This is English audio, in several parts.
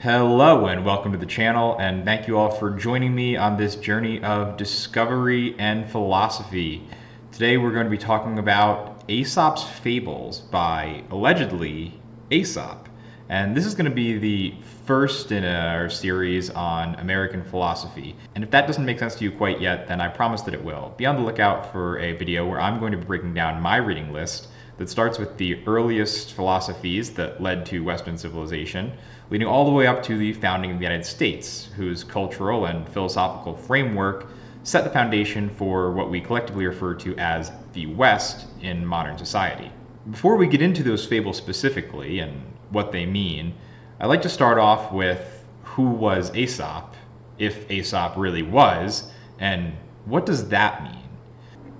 Hello and welcome to the channel, and thank you all for joining me on this journey of discovery and philosophy. Today we're going to be talking about Aesop's Fables by, allegedly, Aesop. And this is going to be the first in our series on American philosophy. And if that doesn't make sense to you quite yet, then I promise that it will. Be on the lookout for a video where I'm going to be breaking down my reading list that starts with the earliest philosophies that led to Western civilization, leading all the way up to the founding of the United States, whose cultural and philosophical framework set the foundation for what we collectively refer to as the West in modern society. Before we get into those fables specifically and what they mean, I'd like to start off with who was Aesop, if Aesop really was, and what does that mean?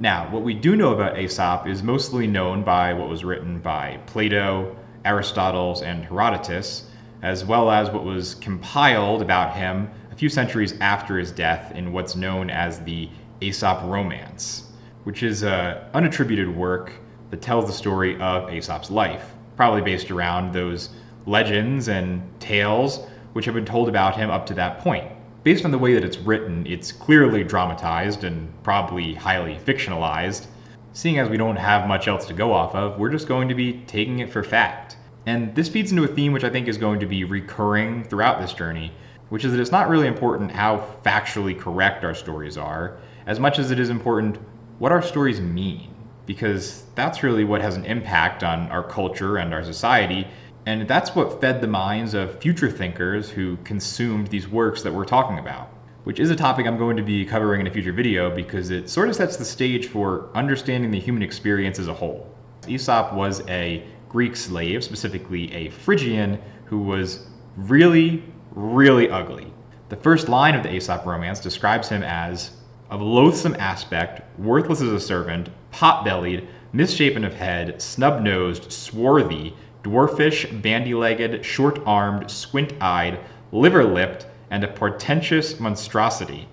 Now, what we do know about Aesop is mostly known by what was written by Plato, Aristotle, and Herodotus, as well as what was compiled about him a few centuries after his death in what's known as the Aesop Romance, which is an unattributed work that tells the story of Aesop's life, probably based around those legends and tales which have been told about him up to that point. Based on the way that it's written, it's clearly dramatized and probably highly fictionalized. Seeing as we don't have much else to go off of, we're just going to be taking it for fact. And this feeds into a theme which I think is going to be recurring throughout this journey, which is that it's not really important how factually correct our stories are, as much as it is important what our stories mean, because that's really what has an impact on our culture and our society. And that's what fed the minds of future thinkers who consumed these works that we're talking about, which is a topic I'm going to be covering in a future video because it sort of sets the stage for understanding the human experience as a whole. Aesop was a Greek slave, specifically a Phrygian, who was really, really ugly. The first line of the Aesop romance describes him as of loathsome aspect, worthless as a servant, pot-bellied, misshapen of head, snub-nosed, swarthy, dwarfish, bandy-legged, short-armed, squint-eyed, liver-lipped, and a portentous monstrosity.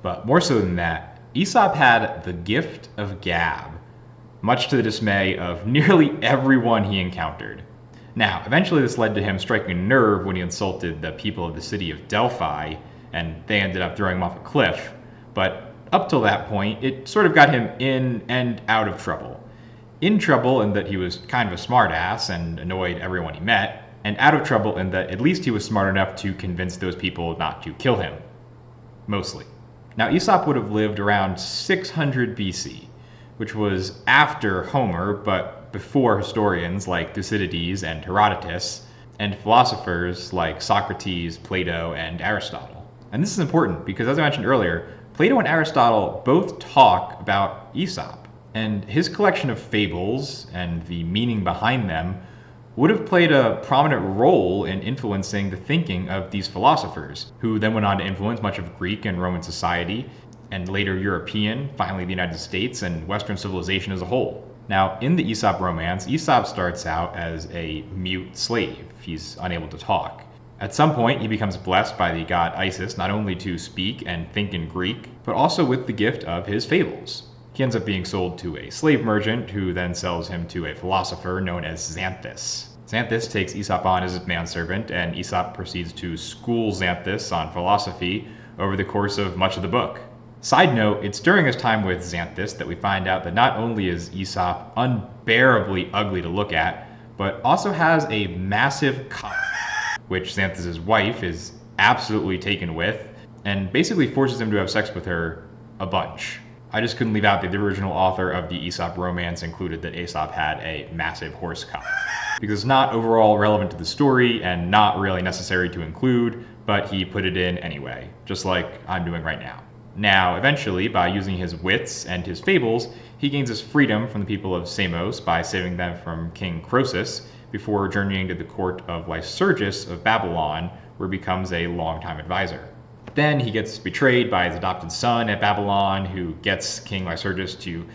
But more so than that, Aesop had the gift of gab, much to the dismay of nearly everyone he encountered. Now, eventually this led to him striking a nerve when he insulted the people of the city of Delphi, and they ended up throwing him off a cliff. But up till that point, it sort of got him in and out of trouble. In trouble in that he was kind of a smartass and annoyed everyone he met, and out of trouble in that at least he was smart enough to convince those people not to kill him. Mostly. Now, Aesop would have lived around 600 BC, which was after Homer, but before historians like Thucydides and Herodotus, and philosophers like Socrates, Plato, and Aristotle. And this is important because, as I mentioned earlier, Plato and Aristotle both talk about Aesop. And his collection of fables and the meaning behind them would have played a prominent role in influencing the thinking of these philosophers, who then went on to influence much of Greek and Roman society, and later European, finally the United States, and Western civilization as a whole. Now, in the Aesop romance, Aesop starts out as a mute slave. He's unable to talk. At some point, he becomes blessed by the god Isis not only to speak and think in Greek, but also with the gift of his fables. He ends up being sold to a slave merchant who then sells him to a philosopher known as Xanthus. Xanthus takes Aesop on as his manservant, and Aesop proceeds to school Xanthus on philosophy over the course of much of the book. Side note, it's during his time with Xanthus that we find out that not only is Aesop unbearably ugly to look at, but also has a massive cock, which Xanthus' wife is absolutely taken with, and basically forces him to have sex with her a bunch. I just couldn't leave out that the original author of the Aesop romance included that Aesop had a massive horse cock, because it's not overall relevant to the story and not really necessary to include, but he put it in anyway, just like I'm doing right now. Now, eventually, by using his wits and his fables, he gains his freedom from the people of Samos by saving them from King Croesus before journeying to the court of Lycurgus of Babylon, where he becomes a longtime advisor. Then he gets betrayed by his adopted son at Babylon, who gets King Lycurgus to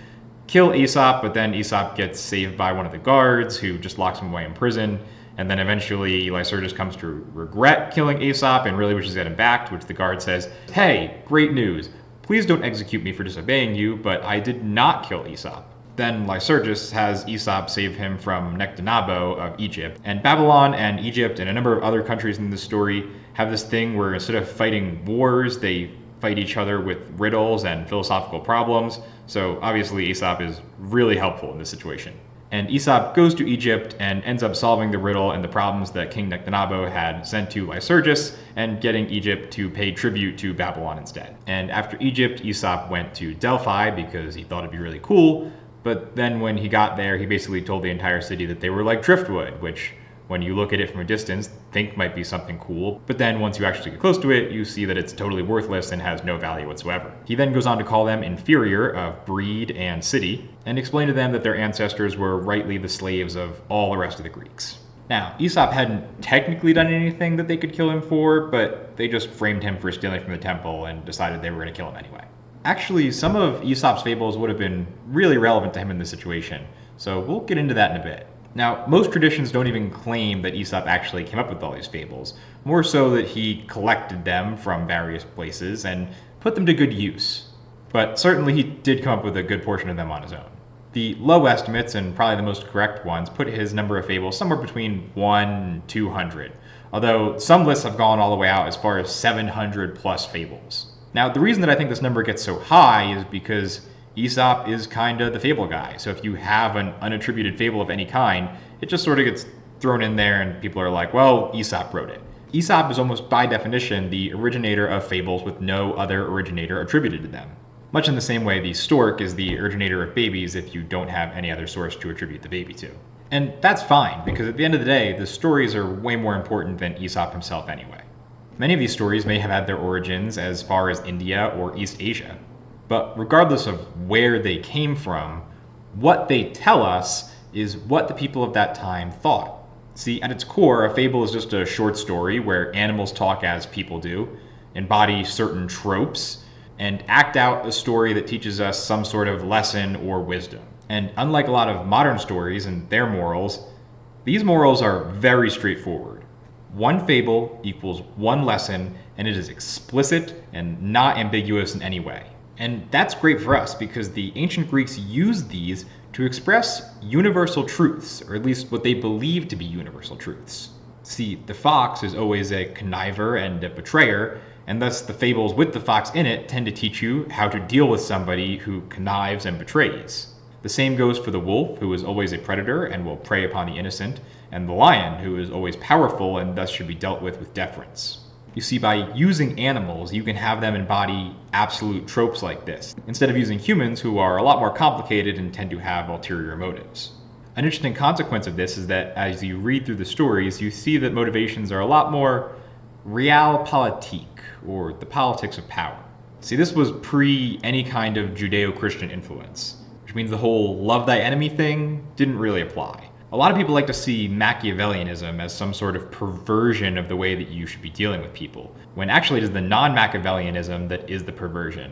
kill Aesop, but then Aesop gets saved by one of the guards, who just locks him away in prison. And then eventually Lycurgus comes to regret killing Aesop and really wishes to get him back, to which the guard says, "Hey, great news. Please don't execute me for disobeying you, but I did not kill Aesop." Then Lycurgus has Aesop save him from Nectanebo of Egypt. And Babylon and Egypt and a number of other countries in this story have this thing where instead of fighting wars, they fight each other with riddles and philosophical problems. So obviously Aesop is really helpful in this situation. And Aesop goes to Egypt and ends up solving the riddle and the problems that King Nectanebo had sent to Lycurgus and getting Egypt to pay tribute to Babylon instead. And after Egypt, Aesop went to Delphi because he thought it'd be really cool. But then when he got there, he basically told the entire city that they were like driftwood, which when you look at it from a distance, think might be something cool. But then once you actually get close to it, you see that it's totally worthless and has no value whatsoever. He then goes on to call them inferior of breed and city, and explain to them that their ancestors were rightly the slaves of all the rest of the Greeks. Now, Aesop hadn't technically done anything that they could kill him for, but they just framed him for stealing from the temple and decided they were going to kill him anyway. Actually, some of Aesop's fables would have been really relevant to him in this situation, so we'll get into that in a bit. Now, most traditions don't even claim that Aesop actually came up with all these fables, more so that he collected them from various places and put them to good use. But certainly he did come up with a good portion of them on his own. The low estimates, and probably the most correct ones, put his number of fables somewhere between 1 and 200, although some lists have gone all the way out as far as 700 plus fables. Now, the reason that I think this number gets so high is because Aesop is kind of the fable guy. So if you have an unattributed fable of any kind, it just sort of gets thrown in there and people are like, well, Aesop wrote it. Aesop is almost by definition the originator of fables with no other originator attributed to them. Much in the same way the stork is the originator of babies if you don't have any other source to attribute the baby to. And that's fine, because at the end of the day, the stories are way more important than Aesop himself anyway. Many of these stories may have had their origins as far as India or East Asia. But regardless of where they came from, what they tell us is what the people of that time thought. See, at its core, a fable is just a short story where animals talk as people do, embody certain tropes, and act out a story that teaches us some sort of lesson or wisdom. And unlike a lot of modern stories and their morals, these morals are very straightforward. One fable equals one lesson, and it is explicit and not ambiguous in any way. And that's great for us because the ancient Greeks used these to express universal truths, or at least what they believed to be universal truths. See, the fox is always a conniver and a betrayer, and thus the fables with the fox in it tend to teach you how to deal with somebody who connives and betrays. The same goes for the wolf, who is always a predator and will prey upon the innocent, and the lion, who is always powerful and thus should be dealt with deference. You see, by using animals, you can have them embody absolute tropes like this, instead of using humans who are a lot more complicated and tend to have ulterior motives. An interesting consequence of this is that as you read through the stories, you see that motivations are a lot more realpolitik, or the politics of power. See, this was pre any kind of Judeo-Christian influence, which means the whole love thy enemy thing didn't really apply. A lot of people like to see Machiavellianism as some sort of perversion of the way that you should be dealing with people, when actually it is the non-Machiavellianism that is the perversion.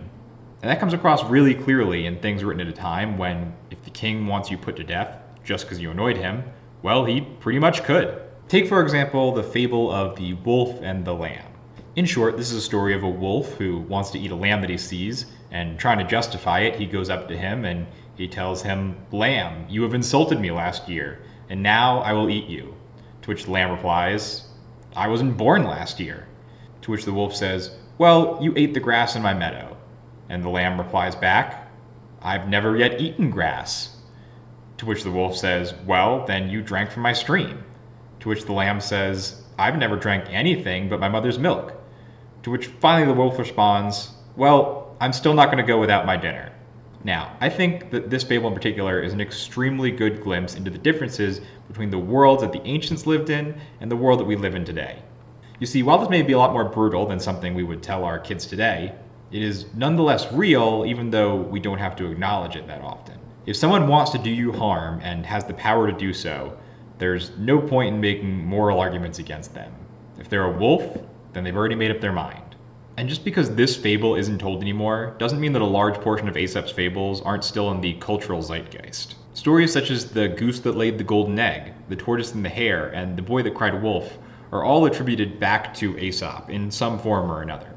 And that comes across really clearly in things written at a time when, if the king wants you put to death just because you annoyed him, well, he pretty much could. Take, for example, the fable of the wolf and the lamb. In short, this is a story of a wolf who wants to eat a lamb that he sees, and trying to justify it, he goes up to him and he tells him, "Lamb, you have insulted me last year, and now I will eat you." To which the lamb replies, "I wasn't born last year." To which the wolf says, "Well, you ate the grass in my meadow." And the lamb replies back, "I've never yet eaten grass." To which the wolf says, "Well, then you drank from my stream." To which the lamb says, "I've never drank anything but my mother's milk." To which finally the wolf responds, "Well, I'm still not going to go without my dinner." Now, I think that this fable in particular is an extremely good glimpse into the differences between the worlds that the ancients lived in and the world that we live in today. You see, while this may be a lot more brutal than something we would tell our kids today, it is nonetheless real even though we don't have to acknowledge it that often. If someone wants to do you harm and has the power to do so, there's no point in making moral arguments against them. If they're a wolf, then they've already made up their mind. And just because this fable isn't told anymore doesn't mean that a large portion of Aesop's fables aren't still in the cultural zeitgeist. Stories such as the goose that laid the golden egg, the tortoise and the hare, and the boy that cried wolf are all attributed back to Aesop in some form or another.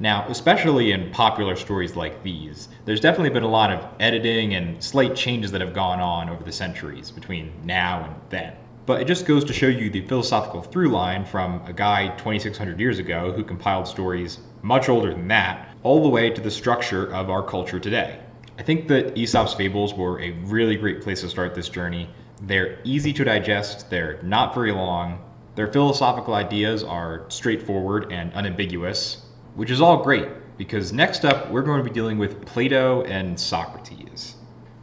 Now, especially in popular stories like these, there's definitely been a lot of editing and slight changes that have gone on over the centuries between now and then. But it just goes to show you the philosophical through line from a guy 2,600 years ago who compiled stories much older than that, all the way to the structure of our culture today. I think that Aesop's Fables were a really great place to start this journey. They're easy to digest, they're not very long, their philosophical ideas are straightforward and unambiguous, which is all great because next up we're going to be dealing with Plato and Socrates,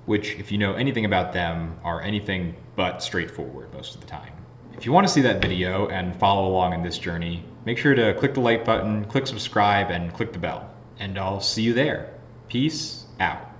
which, if you know anything about them, are anything but straightforward most of the time. If you want to see that video and follow along in this journey, make sure to click the like button, click subscribe, and click the bell. And I'll see you there. Peace out.